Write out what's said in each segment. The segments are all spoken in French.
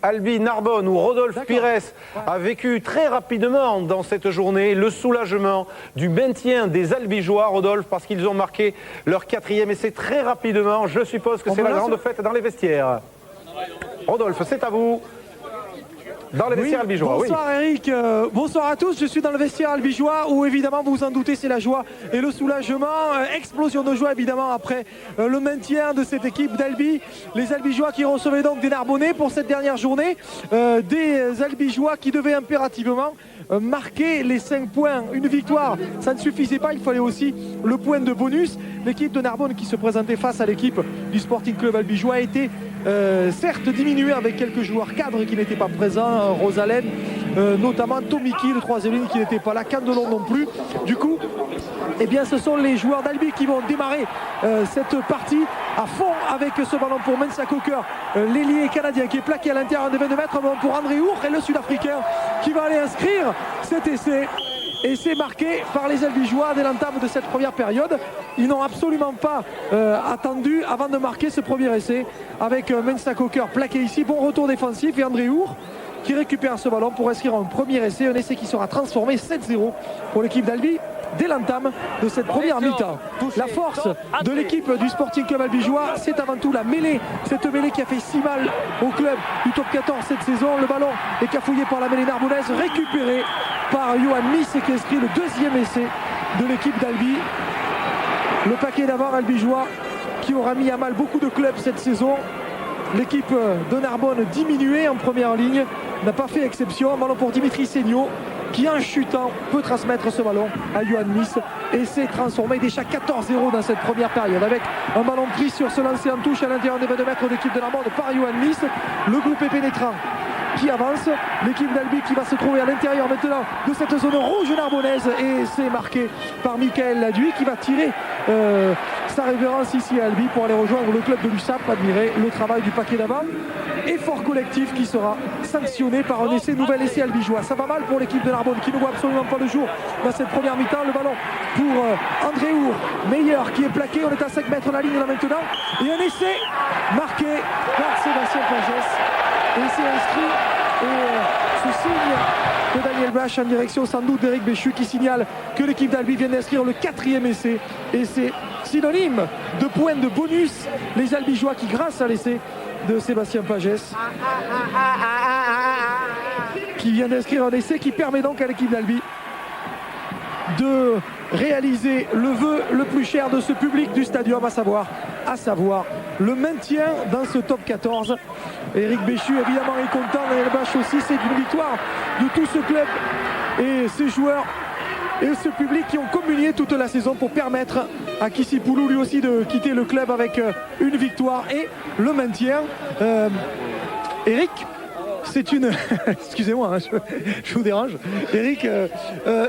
Albi Narbonne, où Rodolphe Pires a vécu très rapidement dans cette journée le soulagement du maintien des Albigeois, Rodolphe, parce qu'ils ont marqué leur 4e essai très rapidement. Je suppose que c'est la grande fête dans les vestiaires. Rodolphe, c'est à vous. Dans les vestiaires albigeois, bonsoir Eric, bonsoir à tous, je suis dans le vestiaire albigeois où évidemment vous vous en doutez c'est la joie et le soulagement, explosion de joie évidemment après le maintien de cette équipe d'Albi, les albigeois qui recevaient donc des Narbonnais pour cette dernière journée, des albigeois qui devaient impérativement marquer les 5 points, une victoire ça ne suffisait pas, il fallait aussi le point de bonus. L'équipe de Narbonne qui se présentait face à l'équipe du Sporting Club albigeois a été certes diminué avec quelques joueurs cadres qui n'étaient pas présents, Rosalène, notamment Tomiki, le 3e ligne qui n'était pas là, Candelon non plus. Du coup, eh bien, ce sont les joueurs d'Albi qui vont démarrer cette partie à fond avec ce ballon pour Mensa Coker, l'ailier canadien qui est plaqué à l'intérieur des 22 mètres, ballon pour André Hour et le Sud-Africain qui va aller inscrire cet essai. Et c'est marqué par les Albigeois dès l'entame de cette première période. Ils n'ont absolument pas attendu avant de marquer ce premier essai avec Mensa Coker plaqué ici. Bon retour défensif et André Hour qui récupère ce ballon pour inscrire un premier essai. Un essai qui sera transformé 7-0 pour l'équipe d'Albi dès l'entame de cette première mi-temps. La force de l'équipe du Sporting Club albigeois, c'est avant tout la mêlée. Cette mêlée qui a fait si mal au club du top 14 cette saison. Le ballon est cafouillé par la mêlée narbonnaise, récupéré par Johan Miss qui inscrit le 2e essai de l'équipe d'Albi. Le paquet d'avant albigeois qui aura mis à mal beaucoup de clubs cette saison. L'équipe de Narbonne diminuée en première ligne n'a pas fait exception. Un ballon pour Dimitri Seigno qui en chutant peut transmettre ce ballon à Johan Miss et s'est transformé déjà 14-0 dans cette première période avec un ballon pris sur ce lancer en touche à l'intérieur des 22 mètres de l'équipe de Narbonne par Johan Miss. Le groupe est pénétrant qui avance, l'équipe d'Albi qui va se trouver à l'intérieur maintenant de cette zone rouge narbonnaise et c'est marqué par Michael Laduy qui va tirer sa révérence ici à Albi pour aller rejoindre le club de l'USAP, admirer le travail du paquet d'avant. Effort collectif qui sera sanctionné par un essai, nouvel essai albigeois. Ça va mal pour l'équipe de Narbonne qui ne voit absolument pas le jour dans cette première mi-temps. Le ballon pour André Hour, meilleur qui est plaqué, on est à 5 mètres de la ligne là maintenant et un essai marqué par Sébastien Pagès. Et c'est inscrit et ce signe de Daniel Blache en direction sans doute d'Éric Béchu qui signale que l'équipe d'Albi vient d'inscrire le 4e essai et c'est synonyme de points de bonus. Les Albigeois qui grâce à l'essai de Sébastien Pagès qui vient d'inscrire un essai qui permet donc à l'équipe d'Albi de réaliser le vœu le plus cher de ce public du stadium, à savoir le maintien dans ce top 14. Éric Béchu évidemment est content, Daniel Blache aussi, c'est une victoire de tout ce club et ses joueurs et ce public qui ont communié toute la saison pour permettre à Kissipoulou lui aussi de quitter le club avec une victoire et le maintien. Eric, c'est une... Excusez-moi, hein, je vous dérange. Eric,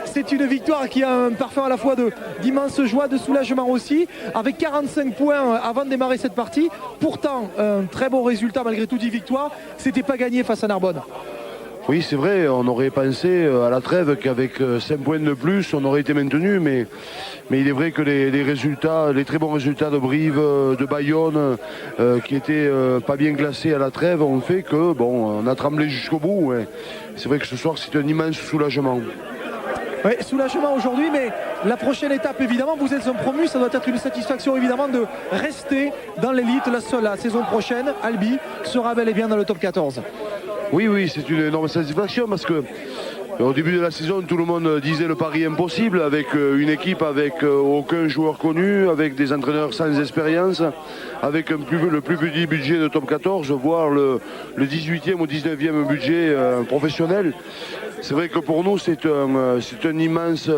c'est une victoire qui a un parfum à la fois d'immense joie, de soulagement aussi, avec 45 points avant de démarrer cette partie. Pourtant, un très bon résultat malgré tout, 10 victoires. C'était pas gagné face à Narbonne. Oui, c'est vrai, on aurait pensé à la trêve qu'avec 5 points de plus, on aurait été maintenu, mais il est vrai que les très bons résultats de Brive, de Bayonne, qui étaient pas bien classés à la trêve, ont fait que, bon, on a tremblé jusqu'au bout. Ouais. C'est vrai que ce soir, c'est un immense soulagement. Oui, soulagement aujourd'hui, mais la prochaine étape, évidemment, vous êtes un promu, ça doit être une satisfaction, évidemment, de rester dans l'élite la saison prochaine. Albi sera bel et bien dans le top 14. Oui, c'est une énorme satisfaction parce que au début de la saison, tout le monde disait le pari impossible avec une équipe avec aucun joueur connu, avec des entraîneurs sans expérience, avec le plus petit budget de top 14, voire le 18e ou 19e budget professionnel. C'est vrai que pour nous, c'est une immense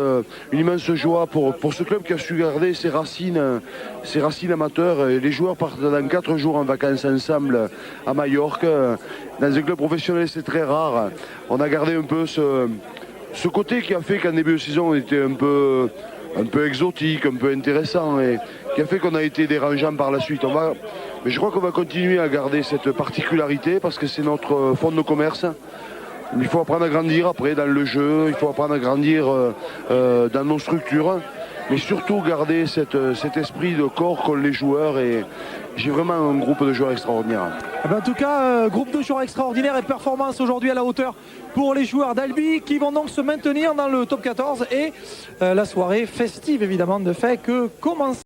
joie pour ce club qui a su garder ses racines amateurs. Et les joueurs partent dans 4 jours en vacances ensemble à Majorque. Dans un club professionnel, c'est très rare. On a gardé un peu ce côté qui a fait qu'en début de saison, on était un peu exotique, un peu intéressant et qui a fait qu'on a été dérangeant par la suite. Mais je crois qu'on va continuer à garder cette particularité parce que c'est notre fonds de commerce. Il faut apprendre à grandir après dans le jeu, il faut apprendre à grandir dans nos structures. mais surtout garder cet esprit de corps qu'ont les joueurs. Et j'ai vraiment un groupe de joueurs extraordinaires. En tout cas, groupe de joueurs extraordinaires et performance aujourd'hui à la hauteur pour les joueurs d'Albi qui vont donc se maintenir dans le top 14 et la soirée festive évidemment de fait que commence.